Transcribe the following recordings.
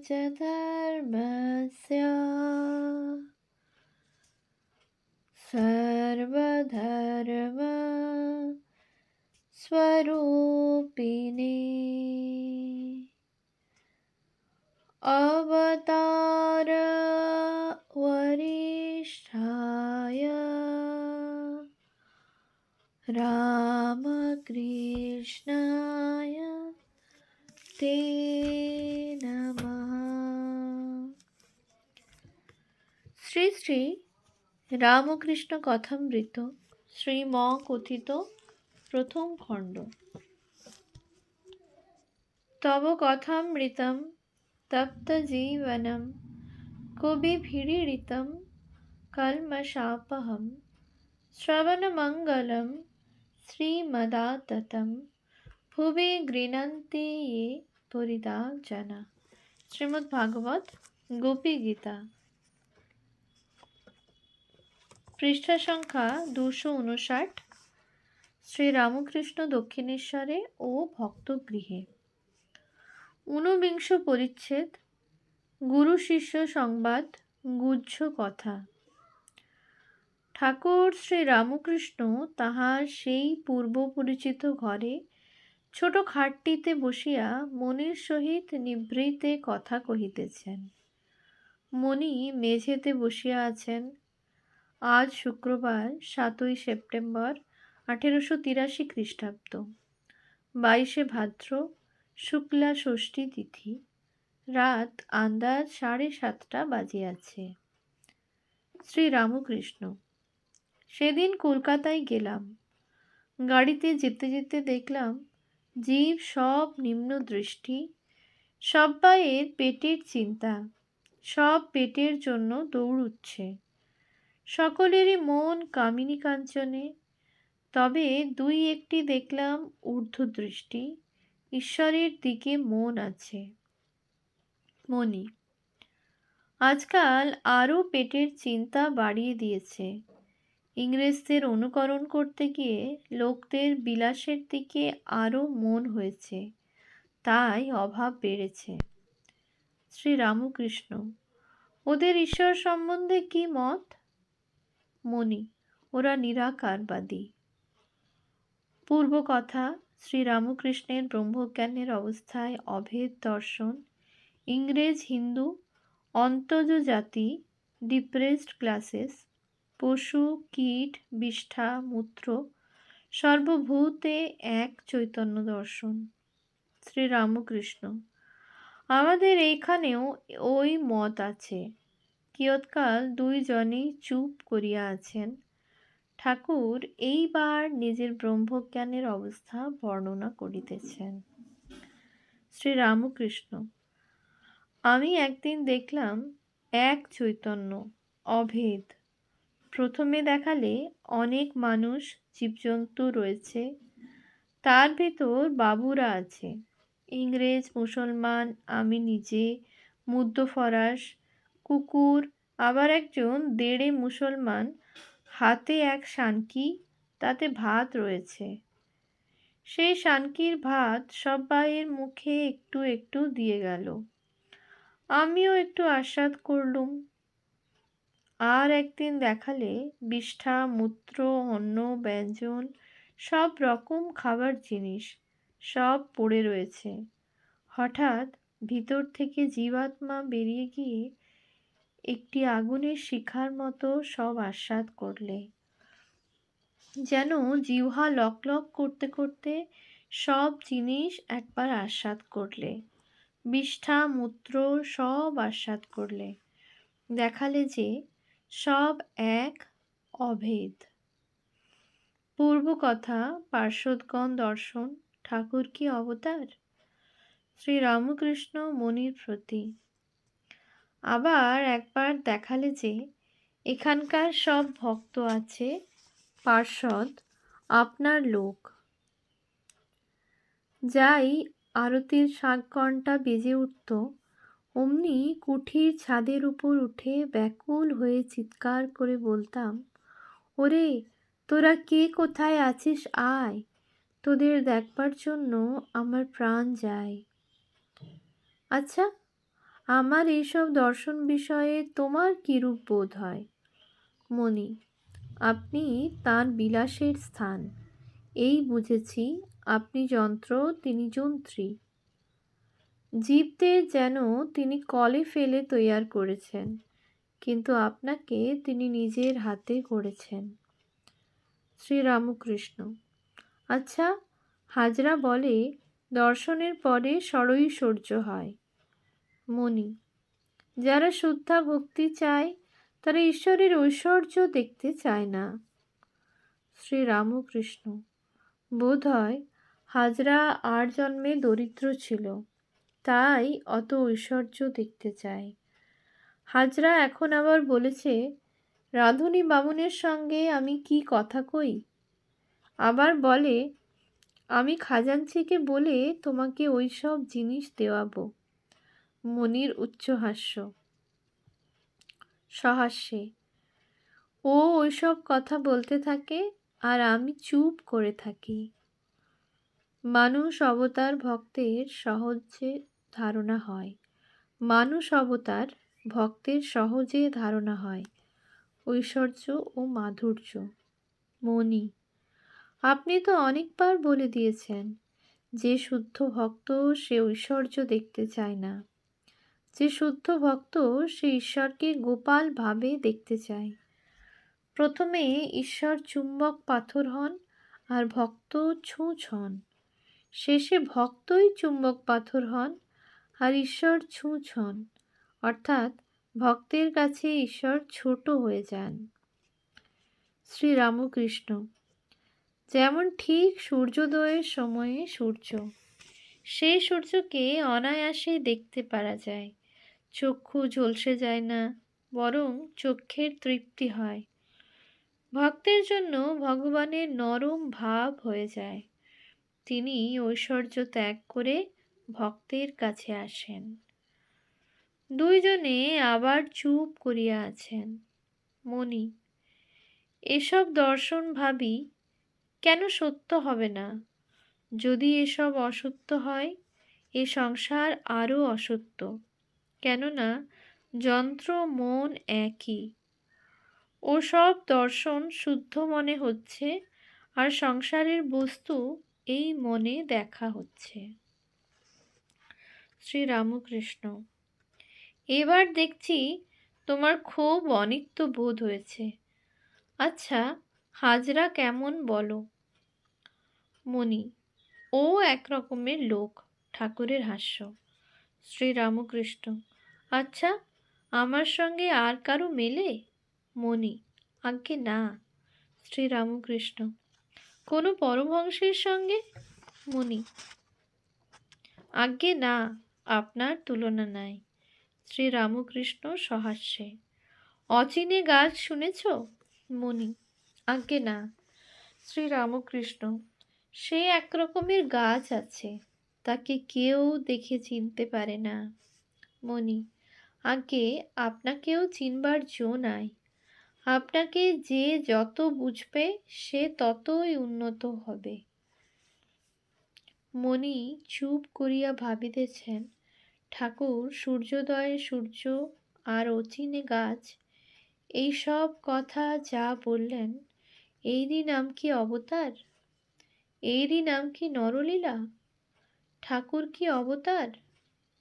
च धर्मस्य सर्वधर्म स्वरूपिणे अवतार वरिष्ठाय रामकृष्णाय ते नमः। শ্রী শ্রী রামকৃষ্ণ কথামৃত শ্রীম কথিত প্রথম খণ্ড। তব কথামৃতম তপ্ত জীবনম কবিভিরীড়িতম কল্মষাপহম শ্রবণমঙ্গলম শ্রীমদাততম ভুবি গৃণন্তি ये পরিদা জনা। শ্রীমদ্ ভাগবত গোপী গীতা, পৃষ্ঠা সংখ্যা 259। শ্রীরামকৃষ্ণ দক্ষিণেশ্বরে ও ভক্তগৃহে। ঊনবিংশ পরিচ্ছেদ। গুরু শিষ্য সংবাদ, গুহ্য কথা। ঠাকুর শ্রীরামকৃষ্ণ তাহার সেই পূর্ব পরিচিত ঘরে ছোট খাটটিতে বসিয়া মণির সহিত নিভৃতে কথা কহিতেছেন। মণি মেঝেতে বসিয়া আছেন। আজ শুক্রবার 7ই সেপ্টেম্বর 1883 খ্রিস্টাব্দ, 22শে ভাদ্র, শুক্লা ষষ্ঠী তিথি। রাত আন্দাজ 7:30 বাজিয়াছে। শ্রীরামকৃষ্ণ: সেদিন কলকাতায় গেলাম। গাড়িতে যেতে যেতে দেখলাম জীব সব নিম্ন দৃষ্টি, সব্বাইয়ের পেটের চিন্তা, সব পেটের জন্য দৌড়ুচ্ছে। সকলেরই মন কামিনী কাঞ্চনে। তবে দুই একটি দেখলাম ঊর্ধ্বদৃষ্টি, ঈশ্বরের দিকে মন আছে। মনি: আজকাল আরও পেটের চিন্তা বাড়িয়ে দিয়েছে। ইংরেজদের অনুকরণ করতে গিয়ে লোকদের বিলাসের দিকে আরও মন হয়েছে, তাই অভাব বেড়েছে। শ্রীরামকৃষ্ণ: ওদের ঈশ্বর সম্বন্ধে কি মত? মনি: ওরা নিরাকারবাদী। পূর্ব কথা। শ্রীরামকৃষ্ণের ব্রহ্মজ্ঞানের অবস্থায় অভেদ দর্শন, ইংরেজ হিন্দু, অন্তজ জাতি, ডিপ্রেসড ক্লাসেস, পশু কীট বিষ্ঠা মূত্র, সর্বভূতে এক চৈতন্য দর্শন। শ্রীরামকৃষ্ণ: আমাদের এইখানেও ওই মত আছে। কিয়ৎকাল দুইজনেই চুপ করিয়া আছেন। ঠাকুর এইবার নিজের ব্রহ্মজ্ঞানের অবস্থা বর্ণনা করিতেছেন। শ্রীরামকৃষ্ণ: আমি একদিন দেখলাম এক চৈতন্য, অভেদ। প্রথমে দেখালে অনেক মানুষ জীবজন্তু রয়েছে, তার ভেতর বাবুরা আছে, ইংরেজ, মুসলমান, আমি নিজে, মুদ্দ ফরাস, কুকুর, আবার একজন দেড়ে মুসলমান, হাতে এক শানকি, তাতে ভাত রয়েছে। সেই শানকির ভাত সব্বাইয়ের মুখে একটু একটু দিয়ে গেল। আমিও একটু আস্বাদ করলুম। আর একদিন দেখালে বিষ্ঠা মূত্র অন্ন ব্যঞ্জন সব রকম খাবার জিনিস সব পড়ে রয়েছে। হঠাৎ ভিতর থেকে জীবাত্মা বেরিয়ে গিয়ে একটি আগুনের শিখার মতো সব আস্বাদ করলে, যেন জিহ্বা লক লক করতে করতে সব জিনিস একবার আস্বাদ করলে। বিষ্ঠা মূত্র সব আস্বাদ করলে। দেখালে যে সব এক, অভেদ। পূর্ব কথা। পার্শ্বদগণ দর্শন। ঠাকুর কি অবতার? শ্রীরামকৃষ্ণ মনির প্রতি: আবার একবার দেখালে যে এখানকার সব ভক্ত আছে, পার্ষদ, আপনার লোক। যাই আরতির শাঁখ-ঘণ্টা বেজে উঠত, অমনি কুঠির ছাদের উপর উঠে ব্যাকুল হয়ে চিৎকার করে বলতাম, ওরে তোরা কে কোথায় আছিস আয়, তোদের দেখবার জন্য আমার প্রাণ যায়। আচ্ছা, আমার এইসব দর্শন বিষয়ে তোমার কিরূপ বোধ হয়? মণি: আপনি তাঁর বিলাসের স্থান। এই বুঝেছি, আপনি যন্ত্র, তিনি যন্ত্রী। জীবদের যেন তিনি কলে ফেলে তৈয়ার করেছেন, কিন্তু আপনাকে তিনি নিজের হাতে গড়েছেন। শ্রীরামকৃষ্ণ: আচ্ছা, হাজরা বলে দর্শনের পরে ষড়ৈশ্বর্য হয়। মণি: যারা শুদ্ধা ভক্তি চায় তারা ঈশ্বরের ঐশ্বর্য দেখতে চায় না। শ্রীরামকৃষ্ণ: বোধ হয় হাজরা আর জন্মে দরিদ্র ছিল, তাই অত ঐশ্বর্য দেখতে চায়। হাজরা এখন আবার বলেছে, রাঁধুনি বামুনের সঙ্গে আমি কি কথা কই। আবার বলে, আমি খাজাঞ্চিকে বলে তোমাকে ওই সব জিনিস দেওয়াবো। মনির উচ্চহাস্য। সহাস্যে: ও ওইসব কথা বলতে থাকে আর আমি চুপ করে থাকি। মানুষ অবতার ভক্তের সহজে ধারণা হয়। মানুষ অবতার ভক্তের সহজে ধারণা হয় ঐশ্বর্য ও মাধুর্য। মণি: আপনি তো অনেকবার বলে দিয়েছেন, যে শুদ্ধ ভক্ত সে ঐশ্বর্য দেখতে চায় না। যে শুদ্ধ ভক্ত সে ঈশ্বরকে গোপাল ভাবে দেখতে চায়। প্রথমে ঈশ্বর চুম্বক পাথর হন আর ভক্ত ছুঁচ হন। শেষে ভক্তই চুম্বক পাথর হন আর ঈশ্বর ছুঁচ হন, অর্থাৎ ভক্তের কাছে ঈশ্বর ছোট হয়ে যান। শ্রীরামকৃষ্ণ: যেমন ঠিক সূর্যোদয়ের সময়ে সূর্য, সেই সূর্যকে অনায়াসে দেখতে পারা যায়। চক্ষু ঝলসে যায় না, বরং চক্ষের তৃপ্তি হয়। ভক্তের জন্য ভগবানের নরম ভাব হয়ে যায়। তিনি ঐশ্বর্য ত্যাগ করে ভক্তের কাছে আসেন। দুইজনে আবার চুপ করিয়া আছেন। মণি: এসব দর্শন ভাবি কেন সত্য হবে না? যদি এসব অসত্য হয়, এ সংসার আরও অসত্য। কেননা যন্ত্র মন একই। ও সব দর্শন শুদ্ধ মনে হচ্ছে, আর সংসারের বস্তু এই মনে দেখা হচ্ছে। শ্রীরামকৃষ্ণ: এবার দেখছি তোমার খুব অনিত্য বোধ হয়েছে। আচ্ছা, হাজরা কেমন বলো? মণি: ও এক রকমের লোক। ঠাকুরের হাস্য। শ্রীরামকৃষ্ণ: আচ্ছা, আমার সঙ্গে আর কারো মেলে? মণি: আজ্ঞে না। শ্রীরামকৃষ্ণ: কোনো পরমহংসের সঙ্গে? মণি: আজ্ঞে না, আপনার তুলনা নাই। শ্রীরামকৃষ্ণ সহাস্যে: অচিনে গাছ শুনেছ? মণি: আজ্ঞে না। শ্রীরামকৃষ্ণ: সে এক রকমের গাছ আছে, তাকে কেউ দেখে চিনতে পারে না। মণি: আজ্ঞে, আপনাকেও চিনবার জো নাই। আপনাকে যে যত বুঝবে সে ততই উন্নত হবে। মণি চুপ করিয়া ভাবিতেছেন, ঠাকুর সূর্যোদয়ে সূর্য আর অচিনে গাছ, এই সব কথা যা বললেন, এরই নাম কি অবতার? এরই নাম কি নরলীলা? ঠাকুর কি অবতার?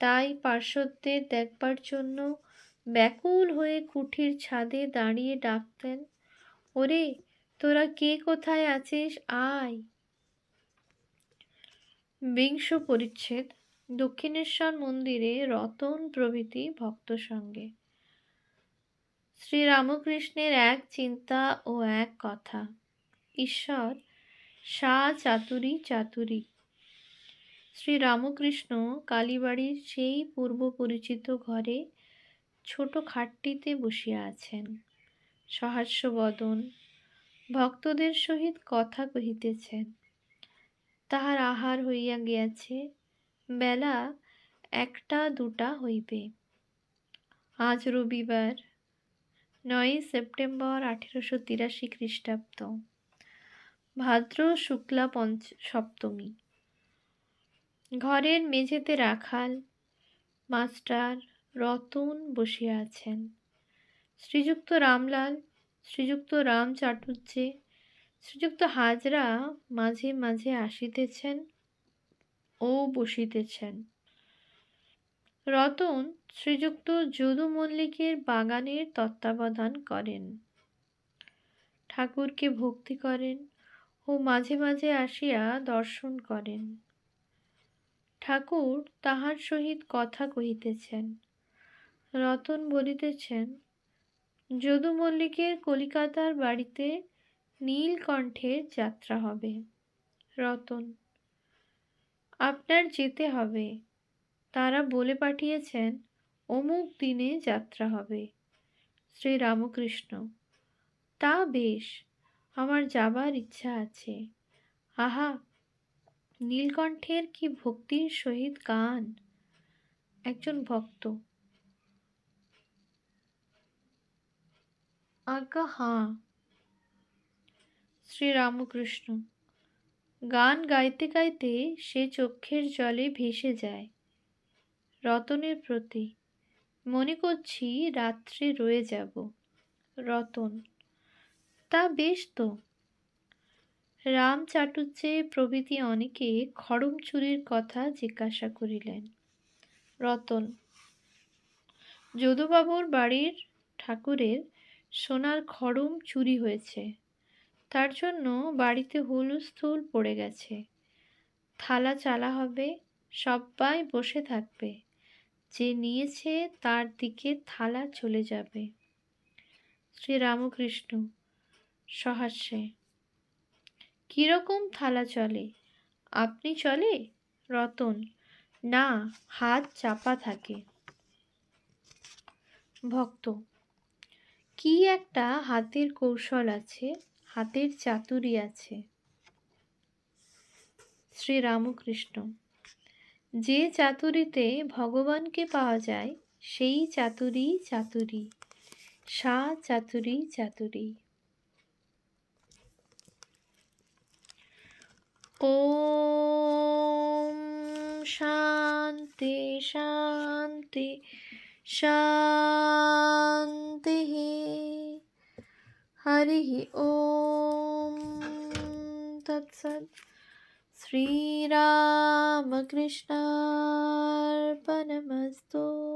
তাই পার্শ্বদের দেখবার জন্য ব্যাকুল হয়ে কুঠির ছাদে দাঁড়িয়ে ডাকতেন, ওরে তোরা কে কোথায় আছিস, আয়। বিংশ পরিচ্ছেদ। দক্ষিণেশ্বর মন্দিরে রতন প্রভৃতি ভক্ত সঙ্গে। শ্রীরামকৃষ্ণের এক চিন্তা ও এক কথা। ঈশ্বর সা চাতুরী চাতুরী। শ্রীরামকৃষ্ণ কালীবাড়ির সেই পূর্ব পরিচিত ঘরে ছোট খাটটিতে বসিয়া আছেন। সহাস্যবদন, ভক্তদের সহিত কথা কহিতেছেন। তাহার আহার হইয়া গিয়াছে, বেলা 1টা-2টা হইবে। আজ রবিবার, 9ই সেপ্টেম্বর 1883 খ্রিস্টাব্দ, ভাদ্র শুক্লা সপ্তমী। ঘরের মেঝেতে রাখাল, মাস্টার, রতন বসিয়া আছেন। শ্রীযুক্ত রামলাল, শ্রীযুক্ত রাম চাটুর্যে, শ্রীযুক্ত হাজরা মাঝে মাঝে আসিতেছেন ও বসিতেছেন। রতন শ্রীযুক্ত যদু মল্লিকের বাগানের তত্ত্বাবধান করেন, ঠাকুরকে ভক্তি করেন ও মাঝে মাঝে আসিয়া দর্শন করেন। ঠাকুর তাহার সহিত কথা কহিতেছেন। রতন বলিতেছেন, যদু মল্লিকের কলিকাতার বাড়িতে নীলকণ্ঠের যাত্রা হবে। রতন, আপনার যেতে হবে, তারা বলে পাঠিয়েছেন অমুক দিনে যাত্রা হবে। শ্রীরামকৃষ্ণ, তা বেশ, আমার যাবার ইচ্ছা আছে। আহা, নীলকণ্ঠের কি ভক্তির সহিত গান। একজন ভক্ত, আজ্ঞা হাঁ। শ্রীরামকৃষ্ণ, গান গাইতে গাইতে সে চক্ষের জলে ভেসে যায়। রতনের প্রতি, মনে করছি রাত্রে রয়ে যাব। রতন, তা বেশ তো। রাম চাটুর্যে প্রভৃতি অনেকে খড়ম চুরির কথা জিজ্ঞাসা করিলেন। রতন, যদুবাবুর বাড়ির ঠাকুরের সোনার খড়ম চুরি হয়েছে, তার জন্য বাড়িতে হুলস্থুল পড়ে গেছে। থালা চালা হবে, সবাই বসে থাকবে, যে নিয়েছে তার দিকে থালা চলে যাবে। শ্রীরামকৃষ্ণ সহাস্যে, কিরকম থালা চলে? আপনি চলে? রতন, না, হাত চাপা থাকে। ভক্ত, কি একটা হাতের কৌশল আছে, হাতের চাতুরি আছে। শ্রীরামকৃষ্ণ, যে চাতুরিতে ভগবানকে পাওয়া যায় সেই চাতুরি চাতুরি, সা চাতুরি চাতুরি। ওম শান্তি শান্তি শান্তি। হরি ওম তৎসৎ। শ্রীরামকৃষ্ণার্পণমস্তু।